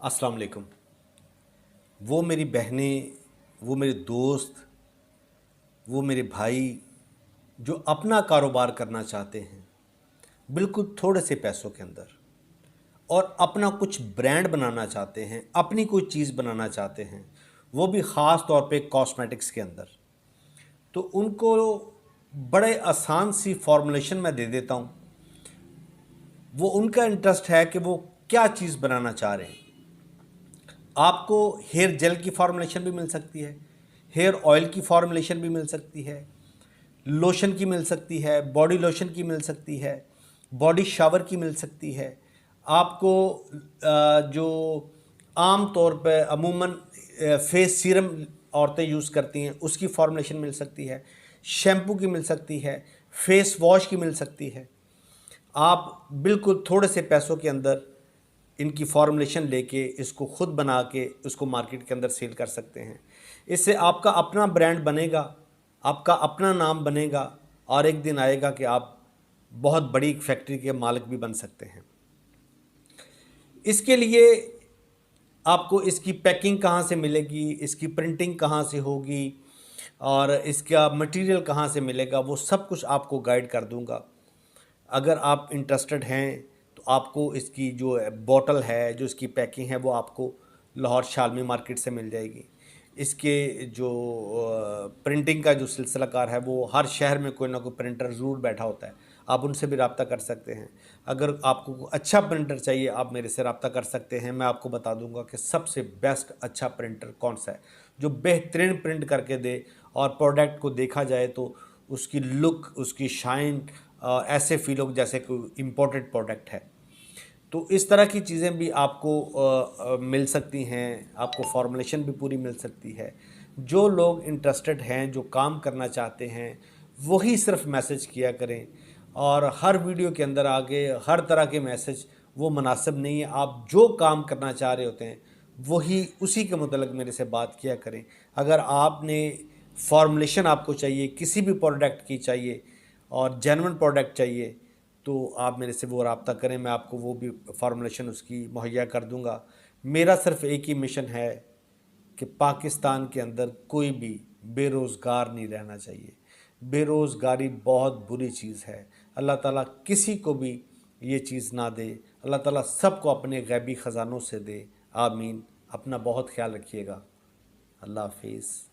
अस्सलाम वालेकुम। वो मेरी बहनें, वो मेरे दोस्त, वो मेरे भाई जो अपना कारोबार करना चाहते हैं बिल्कुल थोड़े से पैसों के अंदर, और अपना कुछ ब्रांड बनाना चाहते हैं, अपनी कोई चीज़ बनाना चाहते हैं, वो भी ख़ास तौर पे कॉस्मेटिक्स के अंदर, तो उनको बड़े आसान सी फॉर्मुलेशन मैं दे देता हूँ। वो उनका इंटरेस्ट है कि वो क्या चीज़ बनाना चाह रहे हैं। आपको हेयर जेल की फॉर्मुलेशन भी मिल सकती है, हेयर ऑयल की फॉर्मुलेशन भी मिल सकती है, लोशन की मिल सकती है, बॉडी लोशन की मिल सकती है, बॉडी शावर की मिल सकती है। आपको जो आम तौर पे अमूमन फेस सीरम औरतें यूज़ करती हैं उसकी फॉर्मुलेशन मिल सकती है, शैम्पू की मिल सकती है, फेस वॉश की मिल सकती है। आप बिल्कुल थोड़े से पैसों के अंदर इनकी फॉर्मुलेशन लेके इसको खुद बना के उसको मार्केट के अंदर सेल कर सकते हैं। इससे आपका अपना ब्रांड बनेगा, आपका अपना नाम बनेगा, और एक दिन आएगा कि आप बहुत बड़ी फैक्ट्री के मालिक भी बन सकते हैं। इसके लिए आपको इसकी पैकिंग कहाँ से मिलेगी, इसकी प्रिंटिंग कहाँ से होगी, और इसका मटेरियल कहाँ से मिलेगा, वो सब कुछ आपको गाइड कर दूंगा। अगर आप इंटरेस्टेड हैं तो आपको इसकी जो बॉटल है, जो इसकी पैकिंग है, वो आपको लाहौर शालमी मार्केट से मिल जाएगी। इसके जो प्रिंटिंग का जो सिलसिलाकार है, वो हर शहर में कोई ना कोई प्रिंटर ज़रूर बैठा होता है, आप उनसे भी रब्ता कर सकते हैं। अगर आपको अच्छा प्रिंटर चाहिए आप मेरे से रब्ता कर सकते हैं, मैं आपको बता दूंगा कि सबसे बेस्ट अच्छा प्रिंटर कौन सा है जो बेहतरीन प्रिंट करके दे, और प्रोडक्ट को देखा जाए तो उसकी लुक, उसकी शाइन ऐसे फील हो जैसे कोई इम्पोर्टेड प्रोडक्ट है। तो इस तरह की चीज़ें भी आपको मिल सकती हैं, आपको फॉर्मुलेशन भी पूरी मिल सकती है। जो लोग इंटरेस्टेड हैं, जो काम करना चाहते हैं, वही सिर्फ मैसेज किया करें, और हर वीडियो के अंदर आगे हर तरह के मैसेज वो मुनासिब नहीं है। आप जो काम करना चाह रहे होते हैं वही उसी के मुतल्लिक़ मेरे से बात किया करें। अगर आपने फॉर्मुलेशन आपको चाहिए, किसी भी प्रोडक्ट की चाहिए और जेन्युइन प्रोडक्ट चाहिए, तो आप मेरे से वो रब्ता करें, मैं आपको वो भी फार्मूलेशन उसकी मुहैया कर दूंगा। मेरा सिर्फ एक ही मिशन है कि पाकिस्तान के अंदर कोई भी बेरोज़गार नहीं रहना चाहिए। बेरोज़गारी बहुत बुरी चीज़ है। अल्लाह ताला किसी को भी ये चीज़ ना दे, अल्लाह ताला सबको अपने गैबी ख़जानों से दे। आमीन। अपना बहुत ख्याल रखिएगा। अल्लाह हाफिज़।